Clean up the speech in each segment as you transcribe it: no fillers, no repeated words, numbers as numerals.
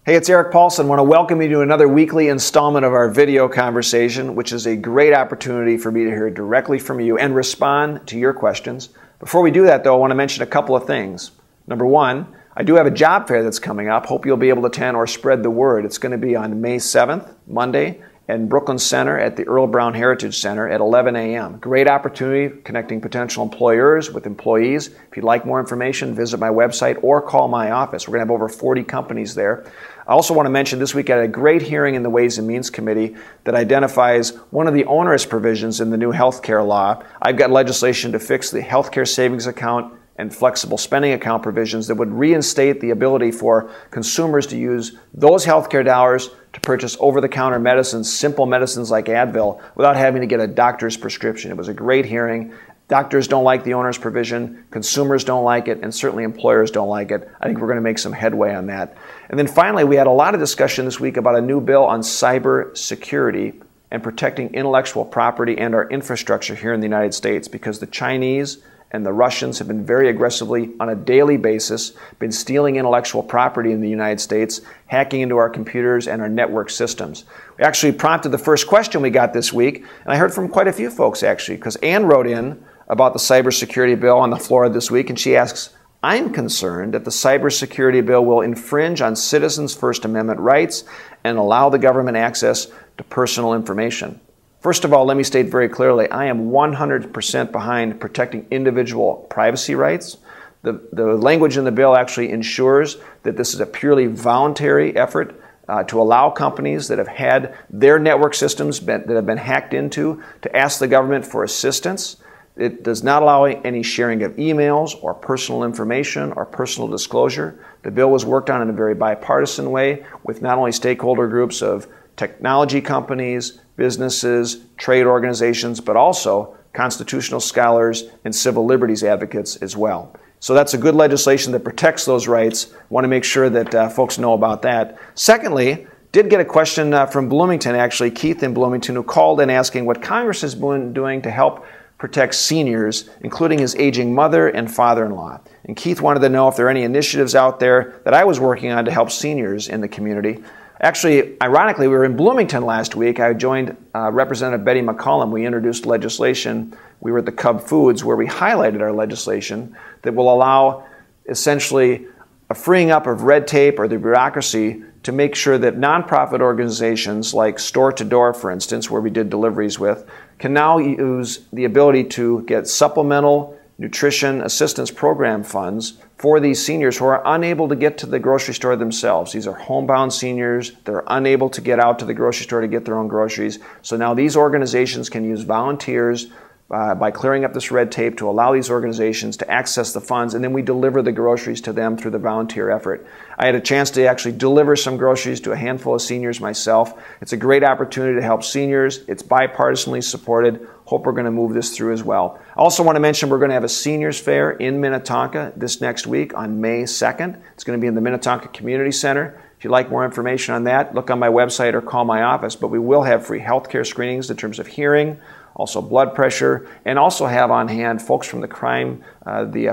Hey, it's Erik Paulsen. I want to welcome you to another weekly installment of our video conversation, which is a great opportunity for me to hear directly from you and respond to your questions. Before we do that, though, I want to mention a couple of things. Number one, I do have a job fair that's coming up. Hope you'll be able to attend or spread the word. It's going to be on May 7th, Monday, in Brooklyn Center at the Earl Brown Heritage Center at 11 a.m. Great opportunity connecting potential employers with employees. If you'd like more information, visit my website or call my office. We're going to have over 40 companies there. I also want to mention this week I had a great hearing in the Ways and Means Committee that identifies one of the onerous provisions in the new health care law. I've got legislation to fix the health care savings account and flexible spending account provisions that would reinstate the ability for consumers to use those healthcare dollars to purchase over-the-counter medicines, simple medicines like Advil, without having to get a doctor's prescription. It was a great hearing. Doctors don't like the owner's provision, consumers don't like it, and certainly employers don't like it. I think we're going to make some headway on that. And then finally, we had a lot of discussion this week about a new bill on cyber security and protecting intellectual property and our infrastructure here in the United States, because the Chinese and the Russians have been very aggressively, on a daily basis, been stealing intellectual property in the United States, hacking into our computers and our network systems. We actually prompted the first question we got this week, and I heard from quite a few folks actually, because Ann wrote in about the cybersecurity bill on the floor this week, and she asks, I'm concerned that the cybersecurity bill will infringe on citizens' First Amendment rights and allow the government access to personal information. First of all, let me state very clearly, I am 100% behind protecting individual privacy rights. The language in the bill actually ensures that this is a purely voluntary effort to allow companies that have had their network systems that have been hacked into to ask the government for assistance. It does not allow any sharing of emails or personal information or personal disclosure. The bill was worked on in a very bipartisan way with not only stakeholder groups of technology companies, businesses, trade organizations, but also constitutional scholars and civil liberties advocates as well. So that's a good legislation that protects those rights. I want to make sure that folks know about that. Secondly, did get a question from Bloomington, actually, Keith in Bloomington, who called in asking what Congress has been doing to help protect seniors, including his aging mother and father-in-law. And Keith wanted to know if there are any initiatives out there that I was working on to help seniors in the community. Actually, ironically, we were in Bloomington last week. I joined Representative Betty McCollum. We introduced legislation. We were at the Cub Foods where we highlighted our legislation that will allow essentially a freeing up of red tape or the bureaucracy to make sure that nonprofit organizations like Store to Door, for instance, where we did deliveries with, can now use the ability to get supplemental nutrition assistance program funds for these seniors who are unable to get to the grocery store themselves. These are homebound seniors. They're unable to get out to the grocery store to get their own groceries. So now these organizations can use volunteers by clearing up this red tape to allow these organizations to access the funds, and then we deliver the groceries to them through the volunteer effort. I had a chance to actually deliver some groceries to a handful of seniors myself. It's a great opportunity to help seniors. It's bipartisanly supported. Hope we're going to move this through as well. I also want to mention we're going to have a seniors fair in Minnetonka this next week on May 2nd. It's going to be in the Minnetonka Community Center. If you'd like more information on that, look on my website or call my office. But we will have free healthcare screenings in terms of hearing, also blood pressure, and also have on hand folks from the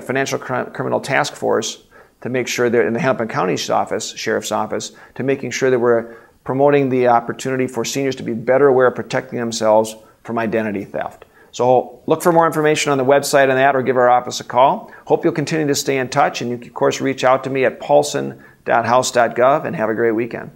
Financial Criminal Task Force to make sure that in the Hennepin County Sheriff's Office, to making sure that we're promoting the opportunity for seniors to be better aware of protecting themselves from identity theft. So look for more information on the website on that or give our office a call. Hope you'll continue to stay in touch, and you can, of course, reach out to me at paulsen.house.gov, and have a great weekend.